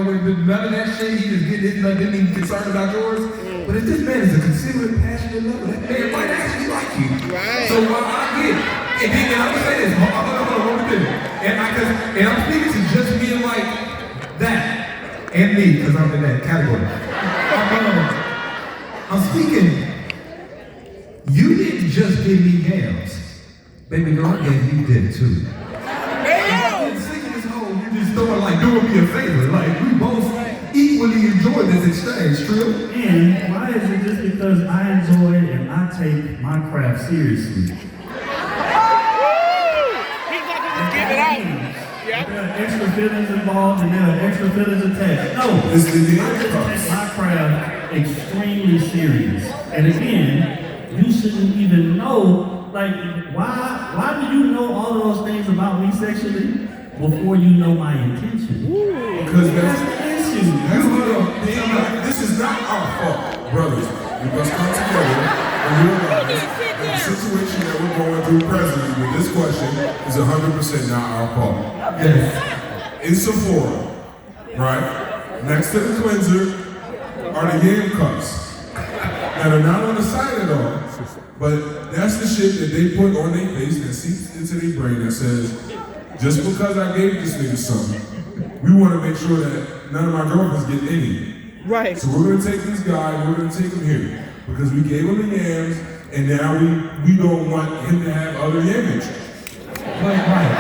know, with none of that shit, he just didn't even concerned about yours. But if this man is a considerate, passionate lover, that man might actually like you. Right. So I get it. And then I'm gonna say this, hold on, and I'm speaking to just being like that, and me, because I'm in that category. I'm speaking, you didn't just give me yams. Baby girl, I gave you dick too. And singing this whole, you just started like doing me a favor. Like we both equally enjoy this exchange, true? And why is it just because I enjoy it and I take my craft seriously? Give it out. Yep. There are extra feelings involved and there are extra feelings attached. No, This is the I just take my craft extremely serious. And again, you shouldn't even know, like, why do you know all of those things about me sexually before you know my intention? Because That's the issue. This is not our fault, brothers. We must come together and realize that the situation that we're going through presently with this question is 100% not our fault. yes. In Sephora, right, next to the cleanser are the yam cups that are not on the side at all, but that's the shit that they put on their face that seeps into their brain that says, just because I gave this nigga something, we want to make sure that none of my girlfriends get any. Right. So we're gonna take this guy, we're gonna take him here because we gave him the yams, and now we don't want him to have other yamage. Right.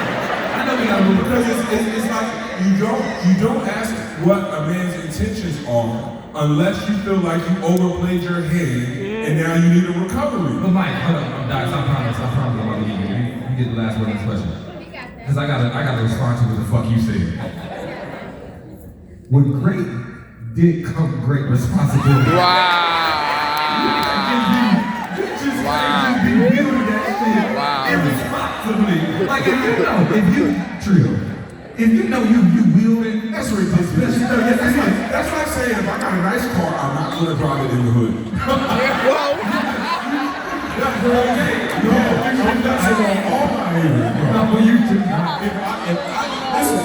I know we gotta move Because it's like you don't ask what a man's intentions are unless you feel like you overplayed your hand and now you need a recovery. But Mike, hold up, Doc, I promise I'm about to give you. You get the last word of this question. Because I gotta respond to what the fuck you said. With great dick come great responsibility. Wow. Irresponsibly. Like if you know you wielding, That's ridiculous. That's like saying if I got a nice car, I'm not gonna drive it in the hood. Whoa. No, I'm not saying all my haters. no, when you Listen,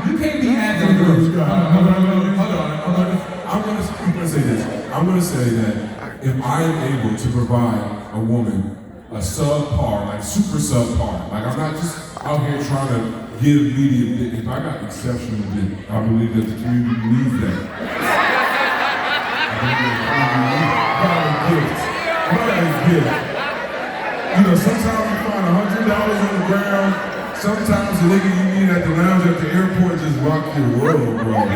you can't be asking I'm girls. gonna say this. I'm gonna say that if I am able to provide a woman a subpar, like super subpar, like I'm not just out here trying to give medium dick. If I got exceptional dick, I believe that the community needs that. What a gift. You know, sometimes you find $100 on the ground. Sometimes the nigga you meet at the lounge at the airport just rock your world, bro. Oh my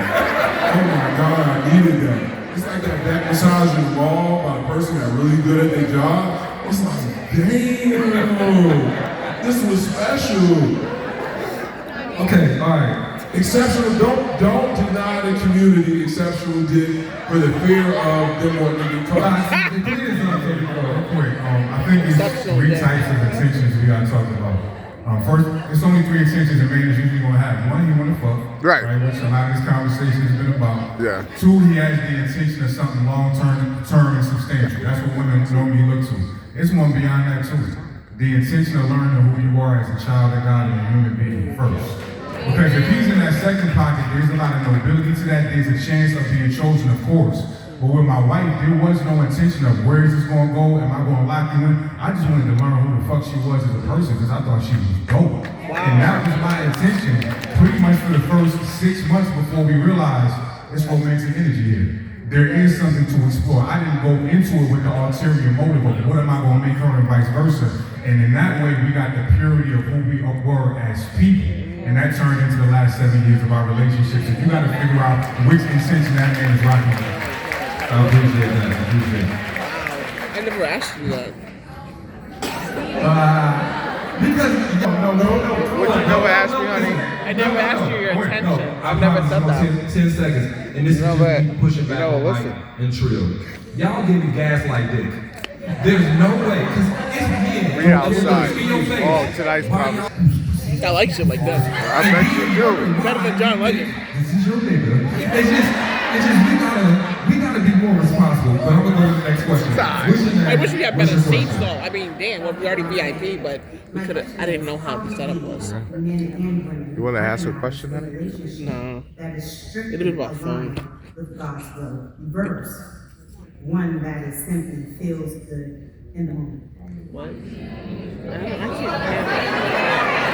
God, I needed that. It's like that back massage in the mall by a person that's really good at their job. It's like, damn, this was special. Okay, all right. Exceptional, don't deny the community exceptional dick for the fear of them wanting to get caught. Guys, the clear is not real quick. I think there's Exceptional three dick. types of intentions we gotta talk about. First, there's only three intentions a man is usually gonna have. One, he wanna fuck. Right. Which a lot of this conversation has been about. Yeah. Two, he has the intention of something long-term and substantial. That's what women normally look to. It's one beyond that too. The intention of learning who you are as a child of God and a human being first. Because if he's in that second pocket, there's a lot of nobility to that. There's a chance of being chosen, of course. But with my wife, there was no intention of where is this going to go? Am I going to lock you in? I just wanted to learn who the fuck she was as a person because I thought she was dope. And that was my intention pretty much for the first 6 months before we realized it's romantic energy here. There is something to explore. I didn't go into it with the ulterior motive of what am I going to make her and vice versa. And in that way, we got the purity of who we were as people. And that turned into the last 7 years of our relationship. So you got to figure out which intention that man is rocking with. I appreciate that. I never asked you that. Because no. Would you never ask me, honey? I never asked you your intention. I've never said that. 10 seconds. And this is No, just but- me pushing back no, on Mike listen. and Trill. Y'all give me gaslight dick. There's no way, because it's me. Read outside. In your face. Oh, tonight's problem. I like shit like that. I bet you do. Better than John Legend. This is your nigga. It's just, It's just we gotta be more responsible. But I'm gonna go to the next question. I wish we had What's better your seats question? though. I mean, damn, well, we already VIP, but we could have. I didn't know how the setup was. You want to ask a question, honey? No. That is strictly It'll be about fun. aligned with God's will. Verse, one that is simply feels good in the moment. What? I can't hear that.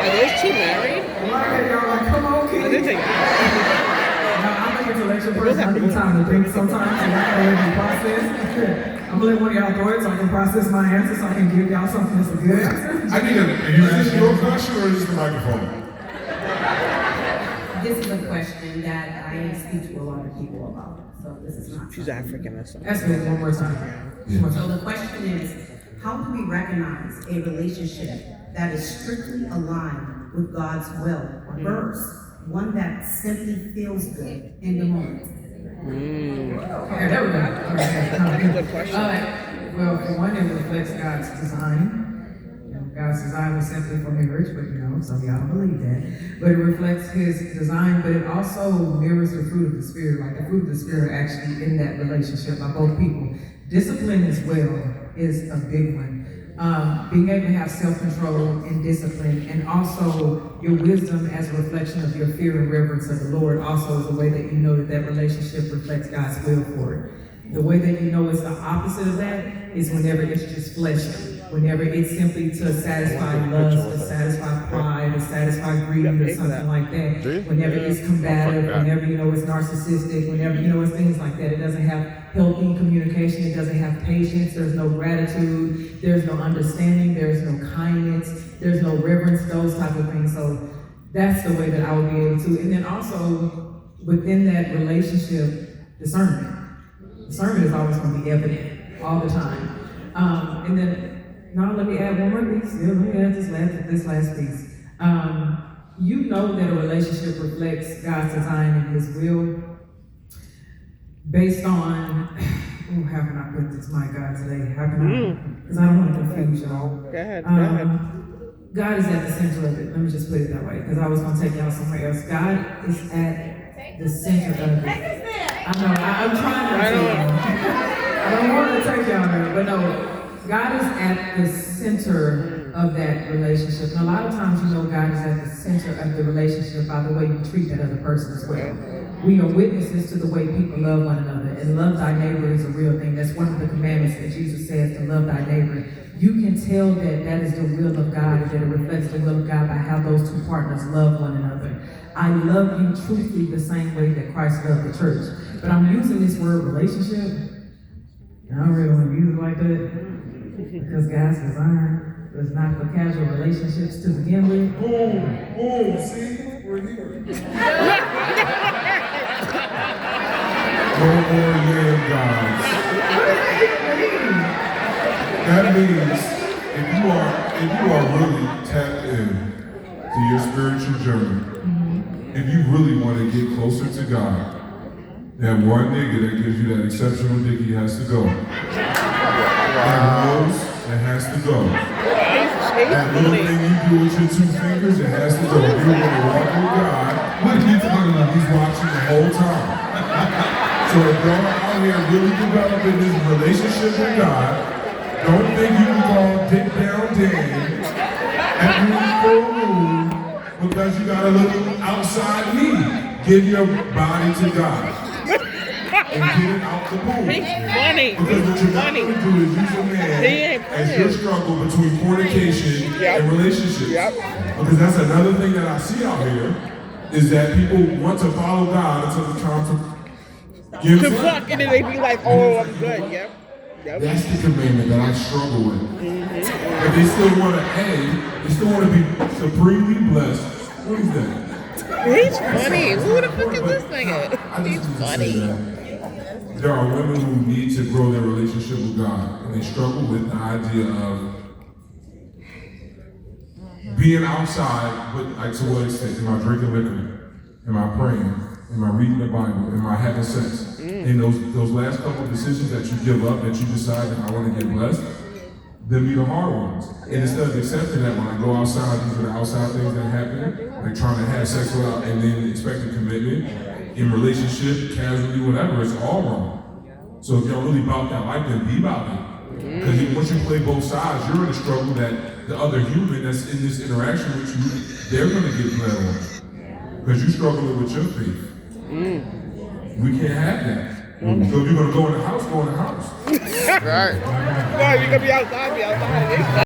Are those two married? Right, y'all like, come on, I kid. didn't think. Now, I'm an intellectual person. I need time to think sometimes, so I can really process. I'm gonna let one of y'all throw it so I can process my answer, so I can give y'all something that's a good answer. I need a, is this your question or is this the microphone? This is a question that I speak to a lot of people about. So this is not. She's African or something. Ask me one more time. So the question is, how do we recognize a relationship that is strictly aligned with God's will? Verse, one that simply feels good in the moment. Okay, there we go. Good question. Well, for one, it reflects God's design. You know, God's design was simply for marriage, but some of y'all don't believe that. But it reflects His design, but it also mirrors the fruit of the Spirit. Like the fruit of the Spirit actually in that relationship by both people. Discipline as well is a big one. Being able to have self-control and discipline, and also your wisdom as a reflection of your fear and reverence of the Lord also is the way that you know that that relationship reflects God's will for it. The way that you know it's the opposite of that is whenever it's just fleshly, whenever it's simply to satisfy lust, to satisfy pride, to satisfy greed, or something like that. Whenever it's combative, whenever it's narcissistic, whenever it's things like that. It doesn't have healthy communication, it doesn't have patience, there's no gratitude, there's no understanding, there's no kindness, there's no reverence, those type of things. So that's the way that I would be able to. And then also within that relationship, discernment. Discernment is always going to be evident all the time. And then, now let me add one more piece. Yeah, let me add this last piece. You know that a relationship reflects God's design and His will based on, how can I put this, my God, today? How can I, because I don't want to confuse y'all. Go ahead. God is at the center of it. Let me just put it that way, because I was going to take y'all somewhere else. God is at the center of it. I know, I'm trying to tell y'all. I don't want to take y'all there, but no, God is at the center of that relationship. And a lot of times, God is at the center of the relationship by the way you treat that other person as well. We are witnesses to the way people love one another, and love thy neighbor is a real thing. That's one of the commandments that Jesus says, to love thy neighbor. You can tell that that is the will of God, and that it reflects the will of God by how those two partners love one another. I love you truthfully the same way that Christ loved the church. But I'm using this word relationship, and I don't really want to use it like that, because God's design was not for casual relationships to begin with. Boom, see? We're here. No more yeah, guys. That means if you are really tapped in to your spiritual journey, if you really want to get closer to God, that one nigga that gives you that exceptional dicky has to go. That rose, it has to go. That little thing you do with your two fingers, it has to go. If you want to walk with God, what are you talking about? He's watching the whole time. So if y'all are out here really developing this relationship with God, don't think you can call Dick Down Dave every full moon because you got a little outside need. Give your body to God and get it out the pool. He's funny. Because what you're not Funny. going to do is use a man as your struggle between fornication and relationships. Because that's another thing that I see out here is that people want to follow God until it's time to give To up. fuck, and then they be like, oh, I'm good. Yep. That's the commandment that I struggle with. But they still want to, they still want to be supremely blessed. What is that? He's funny. Who the fuck is this nigga? I just He's need to say funny. that there are women who need to grow their relationship with God, and they struggle with the idea of being outside, but like to what extent? Am I drinking liquor? Am I praying? Am I reading the Bible? Am I having sex? And those last couple of decisions that you give up, that you decide that I want to get blessed, them be the hard ones. And instead of accepting that when I go outside, these are the outside things that happen, like trying to have sex without and then expecting commitment in relationship, casually, whatever, it's all wrong. So if y'all really about that life, then be about it. Because once you play both sides, you're in a struggle that the other human that's in this interaction with you, they're gonna get bled on. Because you're struggling with your faith. We can't have that. So if you're gonna go in the house, go in the house. Right. No, you're gonna be outside, be outside.